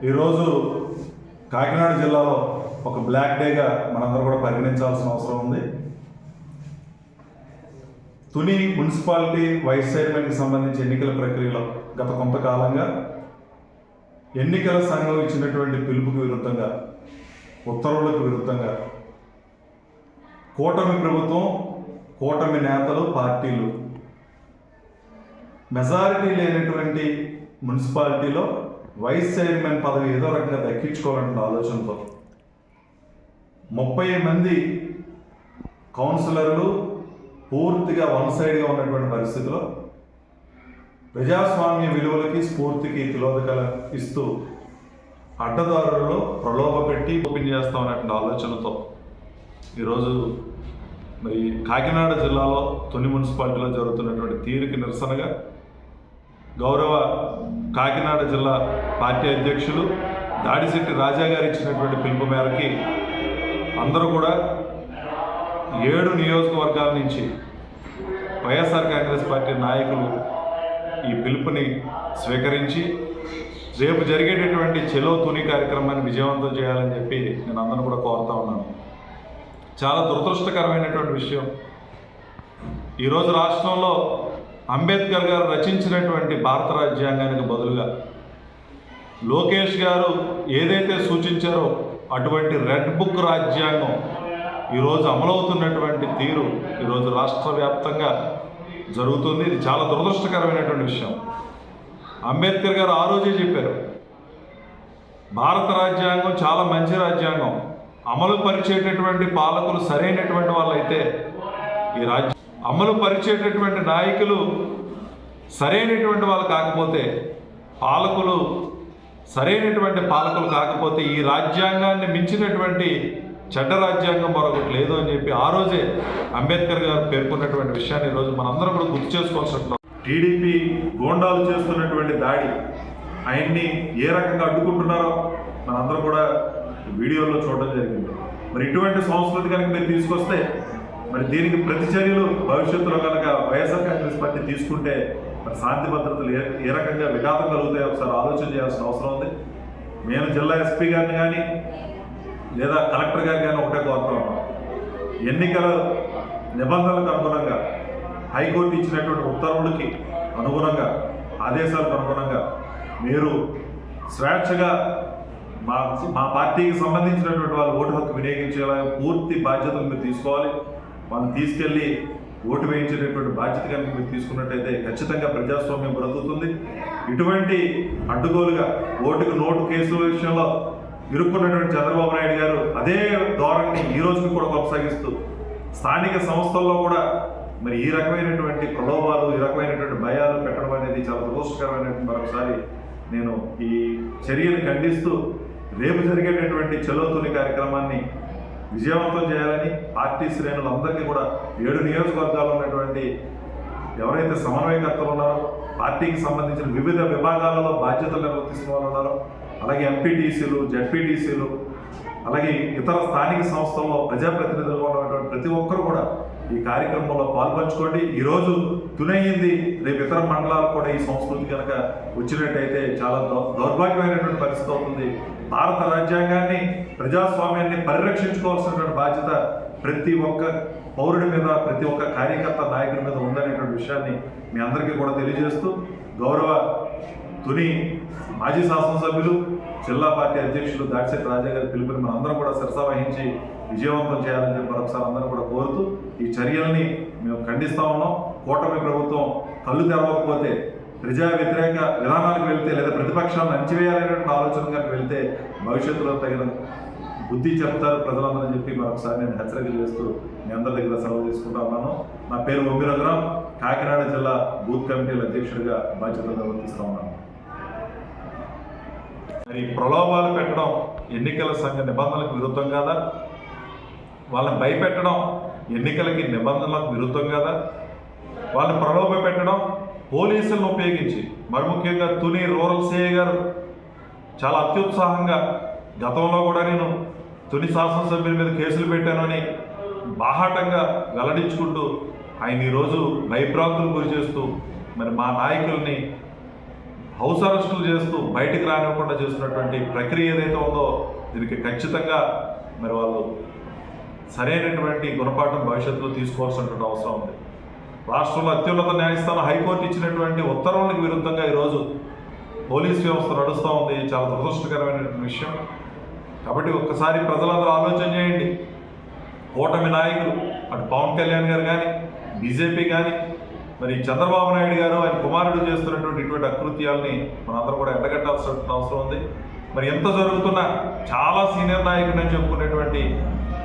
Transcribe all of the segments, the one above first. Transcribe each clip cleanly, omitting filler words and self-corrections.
ఈరోజు కాకినాడ జిల్లాలో ఒక బ్లాక్ డేగా మనందరూ కూడా పరిగణించాల్సిన అవసరం ఉంది. తుని మున్సిపాలిటీ వైస్ చైర్మన్కి సంబంధించి ఎన్నికల ప్రక్రియలో గత కొంతకాలంగా ఎన్నికల సంఘం ఇచ్చినటువంటి పిలుపుకు విరుద్ధంగా, ఉత్తర్వులకు విరుద్ధంగా కూటమి ప్రభుత్వం, కూటమి నేతలు, పార్టీలు మెజారిటీ లేనటువంటి మున్సిపాలిటీలో వైస్ చైర్మన్ పదవి ఏదో రకంగా దక్కించుకోవాలన్న ఆలోచనతో 30 మంది కౌన్సిలర్లు పూర్తిగా వన్ సైడ్గా ఉన్నటువంటి పరిస్థితిలో ప్రజాస్వామ్య విలువలకి, స్ఫూర్తికి తిలోదకలు ఇస్తూ అడ్డదారులలో ప్రలోభ పెట్టి ఓపెన్ చేస్తామన్నటువంటి ఆలోచనతో ఈరోజు మరి కాకినాడ జిల్లాలో తుని మున్సిపాలిటీలో జరుగుతున్నటువంటి తీరుకి నిరసనగా గౌరవ కాకినాడ జిల్లా పార్టీ అధ్యక్షులు దాడిశెట్టి రాజా గారు ఇచ్చినటువంటి పిలుపు మేరకి అందరూ కూడా 7 నియోజకవర్గాల నుంచి వైఎస్ఆర్ కాంగ్రెస్ పార్టీ నాయకులు ఈ పిలుపుని స్వీకరించి రేపు జరిగేటటువంటి చెలో తుని కార్యక్రమాన్ని విజయవంతం చేయాలని చెప్పి నేను అందరూ కూడా కోరుతా ఉన్నాను. చాలా దురదృష్టకరమైనటువంటి విషయం, ఈరోజు రాష్ట్రంలో అంబేద్కర్ గారు రచించినటువంటి భారత రాజ్యాంగానికి బదులుగా లోకేష్ గారు ఏదైతే సూచించారో అటువంటి రెడ్ బుక్ రాజ్యాంగం ఈరోజు అమలవుతున్నటువంటి తీరు ఈరోజు రాష్ట్ర వ్యాప్తంగా జరుగుతుంది. ఇది చాలా దురదృష్టకరమైనటువంటి విషయం. అంబేద్కర్ గారు ఆ రోజే చెప్పారు, భారత రాజ్యాంగం చాలా మంచి రాజ్యాంగం, అమలు పరిచేటటువంటి పాలకులు సరైనటువంటి వాళ్ళైతే ఈ రాజ్యం అమలు పరిచేటటువంటి నాయకులు సరైనటువంటి వాళ్ళు కాకపోతే, పాలకులు సరైనటువంటి పాలకులు కాకపోతే ఈ రాజ్యాంగాన్ని మించినటువంటి చెడ్డ రాజ్యాంగం మరొకటి లేదు అని చెప్పి ఆ రోజే అంబేద్కర్ గారు పేర్కొన్నటువంటి విషయాన్ని ఈరోజు మనందరం కూడా గుర్తు చేసుకోవాల్సిన టీడీపీ గోండాలు చేస్తున్నటువంటి దాడి, ఆయన్ని ఏ రకంగా అడ్డుకుంటున్నారో మనందరం కూడా వీడియోలో చూడడం జరిగింది. మరి ఇటువంటి సంస్కృతి కనుక మీరు తీసుకొస్తే మరి దీనికి ప్రతిచర్యలు భవిష్యత్తులో కనుక వైఎస్ఆర్ కాంగ్రెస్ పార్టీ తీసుకుంటే మరి శాంతి భద్రతలు ఏ రకంగా విఘాతం కలుగుతాయో ఒకసారి ఆలోచన చేయాల్సిన అవసరం ఉంది. నేను జిల్లా ఎస్పీ గారిని కానీ లేదా కలెక్టర్ గారిని కానీ ఒకటే కోరుతా ఉన్నాను, ఎన్నికల నిబంధనలకు అనుగుణంగా హైకోర్టు ఇచ్చినటువంటి ఉత్తర్వులకి అనుగుణంగా, ఆదేశాలకు అనుగుణంగా మీరు స్వేచ్ఛగా మా పార్టీకి సంబంధించినటువంటి వాళ్ళు ఓటు హక్కు వినియోగించేలా పూర్తి బాధ్యతలు మీరు తీసుకోవాలి. వాళ్ళని తీసుకెళ్ళి ఓటు వేయించేటటువంటి బాధ్యత కనుక మీరు తీసుకున్నట్టయితే ఖచ్చితంగా ప్రజాస్వామ్యం బ్రతుకుతుంది. ఇటువంటి అడ్డుగోలుగా ఓటుకు నోటు కేసుల విషయంలో ఇరుక్కున్నటువంటి చంద్రబాబు నాయుడు గారు అదే ధోరణిని ఈ రోజుకి కూడా కొనసాగిస్తూ స్థానిక సంస్థల్లో కూడా మరి ఈ రకమైనటువంటి ప్రలోభాలు, ఈ రకమైనటువంటి భయాలు పెట్టడం అనేది చాలా దురదృష్టకరమైనటువంటి మరొకసారి నేను ఈ చర్యను ఖండిస్తూ రేపు జరిగేటటువంటి చెలో తుని కార్యక్రమాన్ని విజయవంతం చేయాలని పార్టీ శ్రేణులందరికీ కూడా 7 నియోజకవర్గాల్లో ఉన్నటువంటి ఎవరైతే సమన్వయకర్తలు ఉన్నారో, పార్టీకి సంబంధించిన వివిధ విభాగాలలో బాధ్యతలు నిర్వర్తిస్తున్న వాళ్ళు ఉన్నారో, అలాగే ఎంపీటీసీలు, జెడ్పీటీసీలు, అలాగే ఇతర స్థానిక సంస్థల్లో ప్రజాప్రతినిధులుగా ఉన్నటువంటి ప్రతి ఒక్కరు కూడా ఈ కార్యక్రమంలో పాల్పంచుకోండి. ఈరోజు తునయ్యింది, రేపు ఇతర మండలాలకు కూడా ఈ సంస్కృతి కనుక వచ్చినట్టయితే చాలా దౌర్భాగ్యమైనటువంటి పరిస్థితి అవుతుంది. భారత రాజ్యాంగాన్ని, ప్రజాస్వామ్యాన్ని పరిరక్షించుకోవాల్సినటువంటి బాధ్యత ప్రతి ఒక్క పౌరుడి మీద, ప్రతి ఒక్క కార్యకర్త, నాయకుడి మీద ఉందనేటువంటి విషయాన్ని మీ అందరికీ కూడా తెలియజేస్తూ గౌరవ తుని మాజీ శాసనసభ్యులు, జిల్లా పార్టీ అధ్యక్షులు దాడిశెట్టి రాజా గారి పిలుపుని మనం అందరం కూడా శిరస వహించి విజయవంతం చేయాలని చెప్పి మరొకసారి అందరూ కూడా కోరుతూ ఈ చర్యల్ని మేము ఖండిస్తా ఉన్నాం. కూటమి ప్రభుత్వం కళ్ళు తెరవకపోతే, ప్రజా వ్యతిరేక విధానాలకు వెళ్తే, లేదా ప్రతిపక్షాలను అణచివేయాలనేటువంటి ఆలోచన కనుక వెళ్తే భవిష్యత్తులో తగిన బుద్ధి చెప్తారు ప్రజలందరూ చెప్పి మరొకసారి నేను హెచ్చరిక చేస్తూ మీ అందరి దగ్గర సెలవు తీసుకుంటా ఉన్నాను. నా పేరు ఒమ్మి రఘురాం, కాకినాడ జిల్లా బూత్ కమిటీల అధ్యక్షుడిగా బాధ్యతలు నిర్వర్తిస్తూ ఉన్నాను. మరి ప్రలోభాలు పెట్టడం ఎన్నికల సంఘ నిబంధనలకు విరుద్ధం కాదా? వాళ్ళని భయపెట్టడం ఎన్నికలకి నిబంధనలకు విరుద్ధం కాదా? వాళ్ళని ప్రలోభ పెట్టడం పోలీసులను ఉపయోగించి, మరి ముఖ్యంగా తుని రూరల్ సిఐ గారు చాలా అత్యుత్సాహంగా గతంలో కూడా నేను తుని శాసనసభ్యుల మీద కేసులు పెట్టానని బాహాటంగా వెల్లడించుకుంటూ ఆయన ఈరోజు భయభ్రాంతులు గురి చేస్తూ మరి మా నాయకుల్ని హౌస్ అరెస్టులు చేస్తూ బయటికి రానివ్వకుండా చేస్తున్నటువంటి ప్రక్రియ ఏదైతే ఉందో దీనికి ఖచ్చితంగా మరి వాళ్ళు సరైనటువంటి గుణపాఠం భవిష్యత్తులో తీసుకోవాల్సినటువంటి అవసరం ఉంది. రాష్ట్రంలో అత్యున్నత న్యాయస్థానం హైకోర్టు ఇచ్చినటువంటి ఉత్తర్వులకు విరుద్ధంగా ఈరోజు పోలీస్ వ్యవస్థ నడుస్తూ ఉంది. చాలా దురదృష్టకరమైనటువంటి విషయం. కాబట్టి ఒక్కసారి ప్రజలందరూ ఆలోచన చేయండి. కూటమి నాయకులు అటు పవన్ కళ్యాణ్ గారు కానీ, బీజేపీ కానీ, మరి చంద్రబాబు నాయుడు గారు ఆయన కుమారుడు చేస్తున్నటువంటి ఇటువంటి అకృత్యాలని మనందరం కూడా ఎండగట్టాల్సిన అవసరం ఉంది. మరి ఎంత జరుగుతున్నా చాలా సీనియర్ నాయకుడు అని చెప్పుకునేటువంటి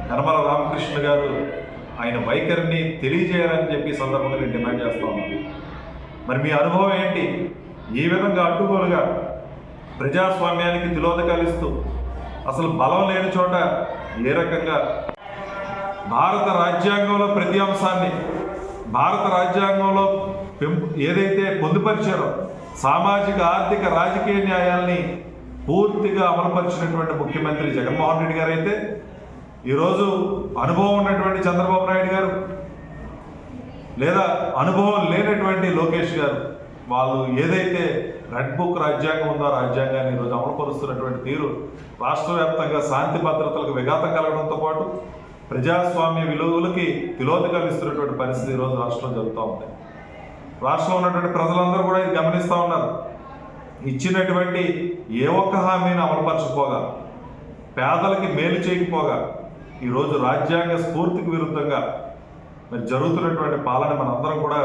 యనమల రామకృష్ణ గారు ఆయన వైఖరిని తెలియజేయాలని చెప్పి సందర్భంగా నేను డిమాండ్ చేస్తా ఉన్నాను. మరి మీ అనుభవం ఏంటి? ఈ విధంగా అడ్డుగోలుగా ప్రజాస్వామ్యానికి తిలోదకాలు ఇస్తూ అసలు బలం లేని చోట ఏ రకంగా భారత రాజ్యాంగంలో ప్రతి అంశాన్ని భారత రాజ్యాంగంలో ఏదైతే పొందుపరిచారో సామాజిక ఆర్థిక రాజకీయ న్యాయాల్ని పూర్తిగా అమలుపరిచినటువంటి ముఖ్యమంత్రి జగన్మోహన్ రెడ్డి గారు అయితే ఈరోజు అనుభవం ఉన్నటువంటి చంద్రబాబు నాయుడు గారు లేదా అనుభవం లేనటువంటి లోకేష్ గారు వాళ్ళు ఏదైతే రెడ్ బుక్ రాజ్యాంగం ఉందో రాజ్యాంగాన్ని ఈరోజు అమలుపరుస్తున్నటువంటి తీరు రాష్ట్ర వ్యాప్తంగా శాంతి భద్రతలకు విఘాతం కలగడంతో పాటు ప్రజాస్వామ్య విలువలకి తిలోదకాలు ఇస్తున్నటువంటి పరిస్థితి ఈరోజు రాష్ట్రంలో జరుగుతూ ఉంది. రాష్ట్రంలో ఉన్నటువంటి ప్రజలందరూ కూడా ఇది గమనిస్తూ ఉన్నారు. ఇచ్చినటువంటి ఏ ఒక్క హామీని అమలుపరచకపోగా, పేదలకి మేలు చేయకపోగా ఈరోజు రాజ్యాంగ స్ఫూర్తికి విరుద్ధంగా మరి జరుగుతున్నటువంటి పాలన మనందరం కూడా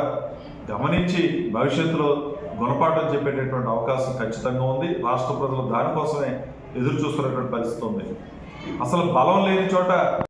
గమనించి భవిష్యత్తులో గుణపాఠం చెప్పేటటువంటి అవకాశం ఖచ్చితంగా ఉంది. రాష్ట్ర ప్రజలు దానికోసమే ఎదురు చూస్తున్నటువంటి పరిస్థితి ఉంది. అసలు బలం లేని చోట